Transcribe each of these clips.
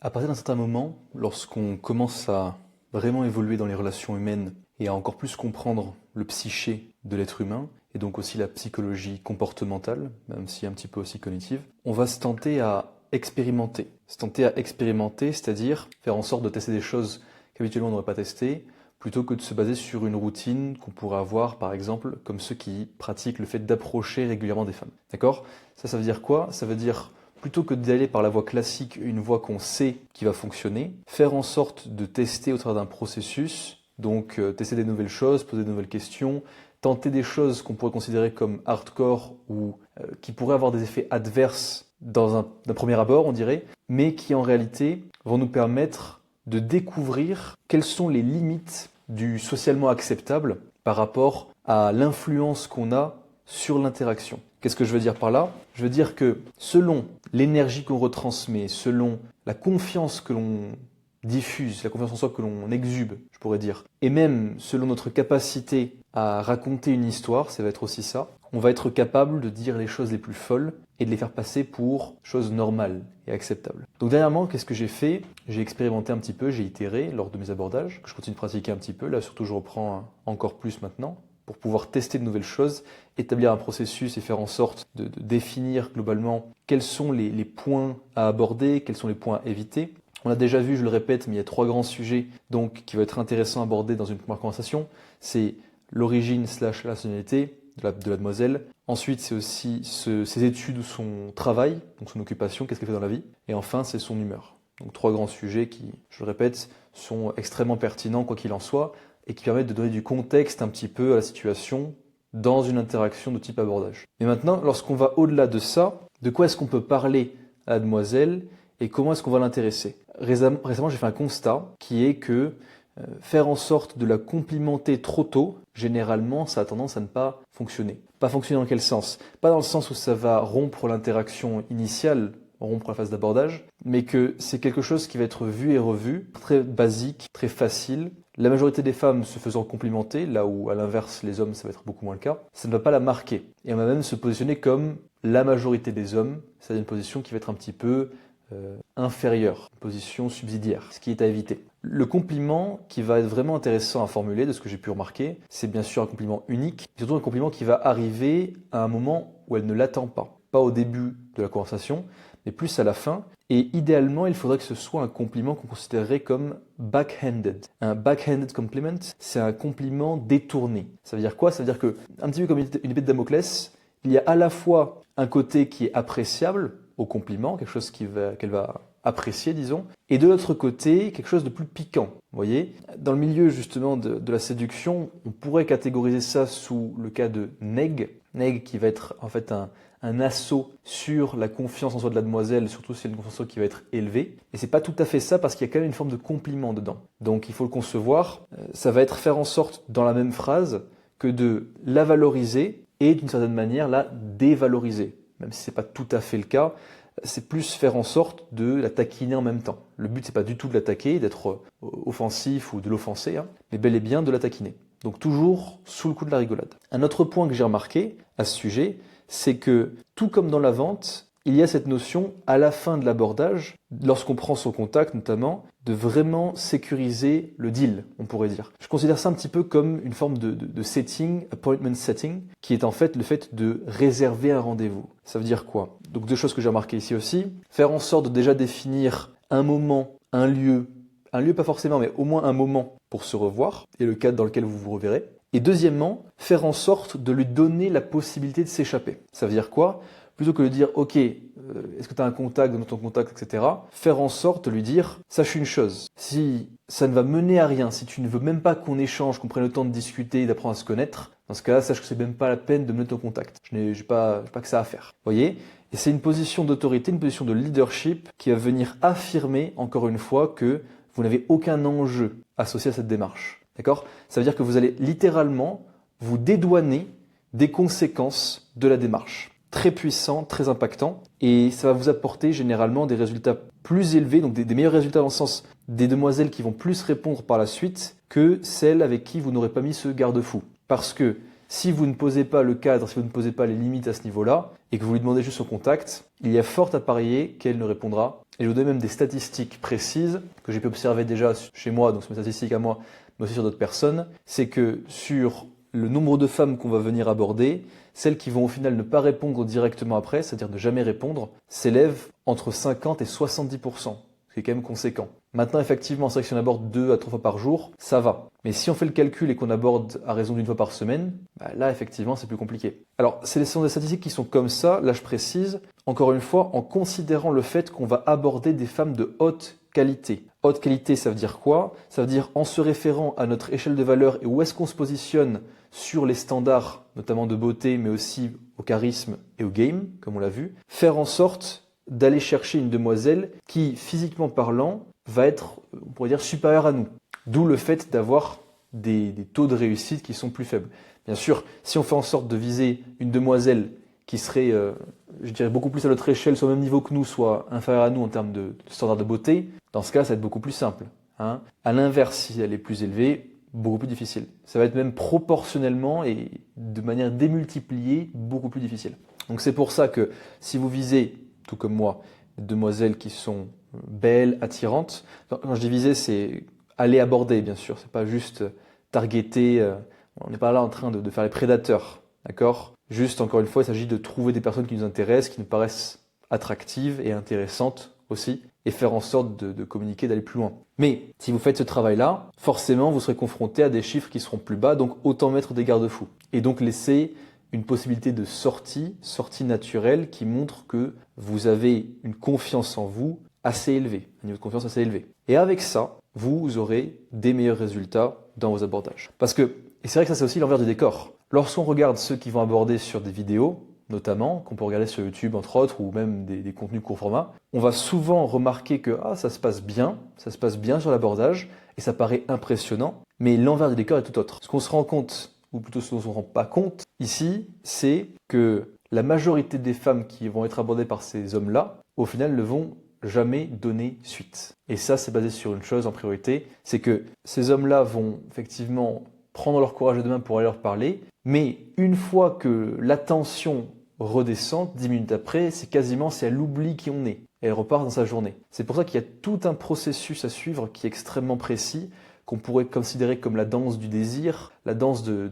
À partir d'un certain moment, lorsqu'on commence à vraiment évoluer dans les relations humaines et à encore plus comprendre le psyché de l'être humain, et donc aussi la psychologie comportementale, même si un petit peu aussi cognitive, on va se tenter à expérimenter. Se tenter à expérimenter, c'est-à-dire faire en sorte de tester des choses qu'habituellement on n'aurait pas testées, plutôt que de se baser sur une routine qu'on pourrait avoir, par exemple, comme ceux qui pratiquent le fait d'approcher régulièrement des femmes. D'accord ? Ça veut dire quoi ? Ça veut dire plutôt que d'aller par la voie classique, une voie qu'on sait qui va fonctionner, faire en sorte de tester au travers d'un processus, donc tester des nouvelles choses, poser de nouvelles questions, tenter des choses qu'on pourrait considérer comme hardcore ou qui pourraient avoir des effets adverses d'un premier abord, on dirait, mais qui en réalité vont nous permettre de découvrir quelles sont les limites du socialement acceptable par rapport à l'influence qu'on a sur l'interaction. Qu'est-ce que je veux dire par là ? Je veux dire que selon l'énergie qu'on retransmet, selon la confiance que l'on diffuse, la confiance en soi que l'on exhube, je pourrais dire, et même selon notre capacité à raconter une histoire, ça va être aussi ça, on va être capable de dire les choses les plus folles et de les faire passer pour choses normales et acceptables. Donc dernièrement, qu'est-ce que j'ai fait ? J'ai expérimenté un petit peu, j'ai itéré lors de mes abordages, que je continue de pratiquer un petit peu, là surtout je reprends encore plus maintenant, pour pouvoir tester de nouvelles choses, établir un processus et faire en sorte de définir globalement quels sont les points à aborder, quels sont les points à éviter. On a déjà vu, je le répète, mais il y a 3 grands sujets donc qui vont être intéressants à aborder dans une première conversation. C'est l'origine / la nationalité de la demoiselle. Ensuite, c'est aussi ses études ou son travail, donc son occupation, qu'est-ce qu'elle fait dans la vie. Et enfin, c'est son humeur. Donc 3 grands sujets qui, je le répète, sont extrêmement pertinents quoi qu'il en soit, et qui permettent de donner du contexte un petit peu à la situation dans une interaction de type abordage. Mais maintenant, lorsqu'on va au-delà de ça, de quoi est-ce qu'on peut parler à la demoiselle et comment est-ce qu'on va l'intéresser ? Récemment, j'ai fait un constat qui est que faire en sorte de la complimenter trop tôt, généralement, ça a tendance à ne pas fonctionner. Pas fonctionner dans quel sens ? Pas dans le sens où ça va rompre l'interaction initiale, rompre la phase d'abordage, mais que c'est quelque chose qui va être vu et revu, très basique, très facile. La majorité des femmes se faisant complimenter, là où à l'inverse les hommes ça va être beaucoup moins le cas, ça ne va pas la marquer. Et on va même se positionner comme la majorité des hommes, c'est-à-dire une position qui va être un petit peu inférieure, une position subsidiaire, ce qui est à éviter. Le compliment qui va être vraiment intéressant à formuler, de ce que j'ai pu remarquer, c'est bien sûr un compliment unique, surtout un compliment qui va arriver à un moment où elle ne l'attend pas. Pas au début de la conversation, mais plus à la fin. Et idéalement, il faudrait que ce soit un compliment qu'on considérerait comme backhanded. Un backhanded compliment, c'est un compliment détourné. Ça veut dire quoi ? Ça veut dire que, un petit peu comme une épée de Damoclès, il y a à la fois un côté qui est appréciable au compliment, quelque chose qu'elle va apprécier, disons, et de l'autre côté, quelque chose de plus piquant. Vous voyez ? Dans le milieu, justement, de la séduction, on pourrait catégoriser ça sous le cas de neg. Neg qui va être, en fait, un assaut sur la confiance en soi de la demoiselle, surtout si c'est une confiance en soi qui va être élevée. Et c'est pas tout à fait ça parce qu'il y a quand même une forme de compliment dedans. Donc il faut le concevoir. Ça va être faire en sorte, dans la même phrase, que de la valoriser et d'une certaine manière la dévaloriser. Même si c'est pas tout à fait le cas, c'est plus faire en sorte de la taquiner en même temps. Le but c'est pas du tout de l'attaquer, d'être offensif ou de l'offenser, mais bel et bien de la taquiner. Donc toujours sous le coup de la rigolade. Un autre point que j'ai remarqué à ce sujet, c'est que tout comme dans la vente, il y a cette notion à la fin de l'abordage, lorsqu'on prend son contact notamment, de vraiment sécuriser le deal, on pourrait dire. Je considère ça un petit peu comme une forme de setting, appointment setting, qui est en fait le fait de réserver un rendez-vous. Ça veut dire quoi ? Donc 2 choses que j'ai remarquées ici aussi. Faire en sorte de déjà définir un moment, un lieu pas forcément, mais au moins un moment pour se revoir, et le cadre dans lequel vous vous reverrez. Et deuxièmement, faire en sorte de lui donner la possibilité de s'échapper. Ça veut dire quoi ? Plutôt que de dire, ok, est-ce que tu as un contact, donne ton contact, etc. Faire en sorte de lui dire, sache une chose, si ça ne va mener à rien, si tu ne veux même pas qu'on échange, qu'on prenne le temps de discuter et d'apprendre à se connaître, dans ce cas-là, sache que c'est même pas la peine de me donner ton contact. Je n'ai pas que ça à faire. Vous voyez ? Et c'est une position d'autorité, une position de leadership qui va venir affirmer, encore une fois, que vous n'avez aucun enjeu associé à cette démarche. D'accord ? Ça veut dire que vous allez littéralement vous dédouaner des conséquences de la démarche. Très puissant, très impactant, et ça va vous apporter généralement des résultats plus élevés, donc des meilleurs résultats dans le sens des demoiselles qui vont plus répondre par la suite que celles avec qui vous n'aurez pas mis ce garde-fou. Parce que Si vous ne posez pas le cadre, si vous ne posez pas les limites à ce niveau-là, et que vous lui demandez juste son contact, il y a fort à parier qu'elle ne répondra. Et je vous donne même des statistiques précises que j'ai pu observer déjà chez moi, donc c'est mes statistiques à moi, mais aussi sur d'autres personnes. C'est que sur le nombre de femmes qu'on va venir aborder, celles qui vont au final ne pas répondre directement après, c'est-à-dire ne jamais répondre, s'élèvent entre 50 et 70%, ce qui est quand même conséquent. Maintenant, effectivement, c'est vrai que si on aborde 2 à 3 fois par jour, ça va. Mais si on fait le calcul et qu'on aborde à raison d'une fois par semaine, là, effectivement, c'est plus compliqué. Alors, ce sont des statistiques qui sont comme ça, là je précise, encore une fois, en considérant le fait qu'on va aborder des femmes de haute qualité. Haute qualité, ça veut dire quoi? Ça veut dire en se référant à notre échelle de valeur et où est-ce qu'on se positionne sur les standards, notamment de beauté, mais aussi au charisme et au game, comme on l'a vu, faire en sorte d'aller chercher une demoiselle qui, physiquement parlant, va être, on pourrait dire, supérieure à nous. D'où le fait d'avoir des taux de réussite qui sont plus faibles. Bien sûr, si on fait en sorte de viser une demoiselle qui serait, je dirais, beaucoup plus à notre échelle, soit au même niveau que nous, soit inférieure à nous en termes de standards de beauté, dans ce cas, ça va être beaucoup plus simple. Hein. À l'inverse, si elle est plus élevée, beaucoup plus difficile. Ça va être même proportionnellement et de manière démultipliée, beaucoup plus difficile. Donc c'est pour ça que si vous visez, tout comme moi, des demoiselles qui sont belles, attirantes, quand je dis viser, c'est aller aborder, bien sûr. C'est pas juste targeter. On n'est pas là en train de faire les prédateurs, d'accord? Juste, encore une fois, il s'agit de trouver des personnes qui nous intéressent, qui nous paraissent attractives et intéressantes aussi, et faire en sorte de communiquer, d'aller plus loin. Mais si vous faites ce travail-là, forcément, vous serez confronté à des chiffres qui seront plus bas, donc autant mettre des garde-fous. Et donc laisser une possibilité de sortie naturelle qui montre que vous avez une confiance en vous assez élevée, un niveau de confiance assez élevé. Et avec ça, vous aurez des meilleurs résultats dans vos abordages. Parce que, et c'est vrai que ça c'est aussi l'envers du décor. Lorsqu'on regarde ceux qui vont aborder sur des vidéos, notamment, qu'on peut regarder sur YouTube entre autres, ou même des contenus court format, on va souvent remarquer que ça se passe bien sur l'abordage, et ça paraît impressionnant, mais l'envers du décor est tout autre. Ce qu'on se rend compte, ou plutôt ce dont on ne se rend pas compte ici, c'est que la majorité des femmes qui vont être abordées par ces hommes-là, au final, ne vont jamais donner suite. Et ça, c'est basé sur une chose en priorité, c'est que ces hommes-là vont effectivement prendre leur courage à deux mains pour aller leur parler, mais une fois que l'attention redescend, 10 minutes après, c'est elle oublie qui on est. Et elle repart dans sa journée. C'est pour ça qu'il y a tout un processus à suivre qui est extrêmement précis, qu'on pourrait considérer comme la danse du désir, la danse de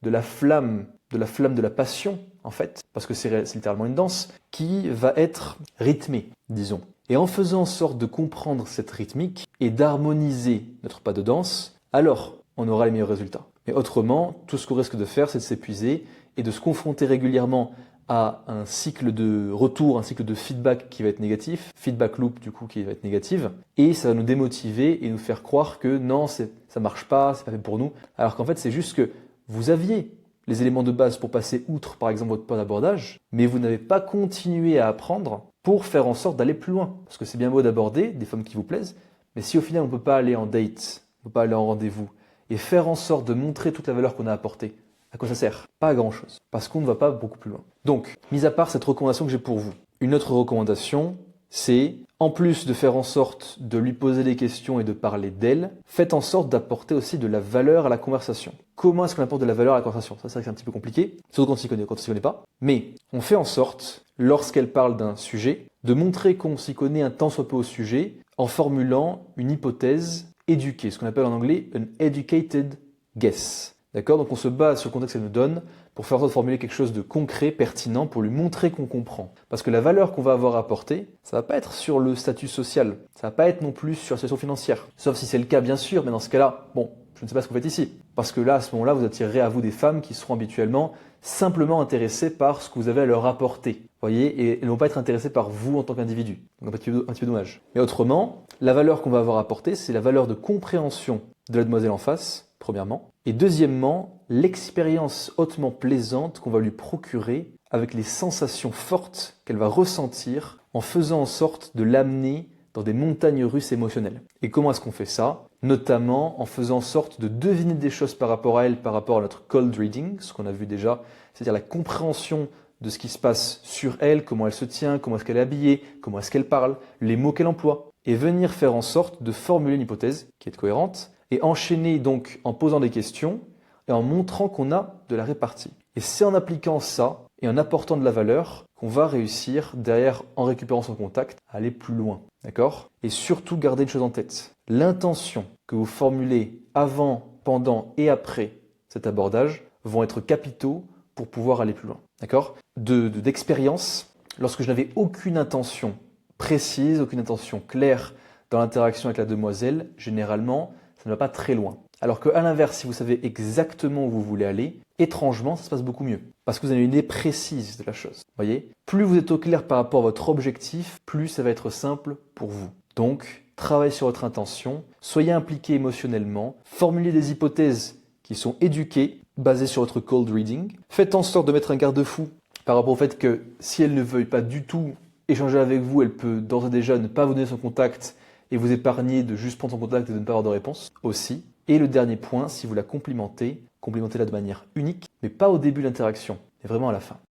la flamme, de la passion, en fait, parce que c'est littéralement une danse, qui va être rythmée, disons. Et en faisant en sorte de comprendre cette rythmique et d'harmoniser notre pas de danse, alors on aura les meilleurs résultats. Mais autrement, tout ce qu'on risque de faire, c'est de s'épuiser et de se confronter régulièrement à un cycle de retour, un cycle de feedback qui va être négatif, feedback loop du coup qui va être négative, et ça va nous démotiver et nous faire croire que non, ça marche pas, c'est pas fait pour nous, alors qu'en fait c'est juste que vous aviez les éléments de base pour passer outre par exemple votre point d'abordage, mais vous n'avez pas continué à apprendre pour faire en sorte d'aller plus loin. Parce que c'est bien beau d'aborder des femmes qui vous plaisent, mais si au final on ne peut pas aller en date, on ne peut pas aller en rendez-vous, et faire en sorte de montrer toute la valeur qu'on a apportée, à quoi ça sert? Pas à grand chose, parce qu'on ne va pas beaucoup plus loin. Donc, mis à part cette recommandation que j'ai pour vous, une autre recommandation, c'est, en plus de faire en sorte de lui poser des questions et de parler d'elle, faites en sorte d'apporter aussi de la valeur à la conversation. Comment est-ce qu'on apporte de la valeur à la conversation? Ça, c'est vrai que c'est un petit peu compliqué, surtout quand on s'y connaît pas. Mais on fait en sorte, lorsqu'elle parle d'un sujet, de montrer qu'on s'y connaît un tant soit peu au sujet, en formulant une hypothèse éduquée, ce qu'on appelle en anglais an educated guess. D'accord? Donc on se base sur le contexte qu'elle nous donne pour faire en sorte de formuler quelque chose de concret, pertinent, pour lui montrer qu'on comprend. Parce que la valeur qu'on va avoir apportée, ça va pas être sur le statut social, ça va pas être non plus sur la situation financière. Sauf si c'est le cas, bien sûr, mais dans ce cas-là, bon, je ne sais pas ce que vous faites ici. Parce que là, à ce moment-là, vous attirerez à vous des femmes qui seront habituellement simplement intéressées par ce que vous avez à leur apporter. Vous voyez, et elles ne vont pas être intéressées par vous en tant qu'individu. Donc un petit peu dommage. Mais autrement, la valeur qu'on va avoir apportée, c'est la valeur de compréhension de la demoiselle en face, premièrement. Et deuxièmement, l'expérience hautement plaisante qu'on va lui procurer avec les sensations fortes qu'elle va ressentir en faisant en sorte de l'amener dans des montagnes russes émotionnelles. Et comment est-ce qu'on fait ça? Notamment en faisant en sorte de deviner des choses par rapport à elle, par rapport à notre cold reading, ce qu'on a vu déjà, c'est-à-dire la compréhension de ce qui se passe sur elle, comment elle se tient, comment est-ce qu'elle est habillée, comment est-ce qu'elle parle, les mots qu'elle emploie, et venir faire en sorte de formuler une hypothèse qui est cohérente, et enchaîner donc en posant des questions et en montrant qu'on a de la répartie. Et c'est en appliquant ça et en apportant de la valeur qu'on va réussir derrière, en récupérant son contact, à aller plus loin. D'accord? Et surtout, gardez une chose en tête. L'intention que vous formulez avant, pendant et après cet abordage vont être capitaux pour pouvoir aller plus loin. D'accord? D'expérience, lorsque je n'avais aucune intention précise, aucune intention claire dans l'interaction avec la demoiselle, généralement, ça ne va pas très loin. Alors qu'à l'inverse, si vous savez exactement où vous voulez aller, étrangement, ça se passe beaucoup mieux. Parce que vous avez une idée précise de la chose. Voyez? Plus vous êtes au clair par rapport à votre objectif, plus ça va être simple pour vous. Donc, travaillez sur votre intention, soyez impliqué émotionnellement, formulez des hypothèses qui sont éduquées, basées sur votre cold reading. Faites en sorte de mettre un garde-fou par rapport au fait que si elle ne veuille pas du tout échanger avec vous, elle peut d'ores et déjà ne pas vous donner son contact et vous épargner de juste prendre son contact et de ne pas avoir de réponse aussi. Et le dernier point, si vous la complimentez, complimentez-la de manière unique, mais pas au début de l'interaction, mais vraiment à la fin.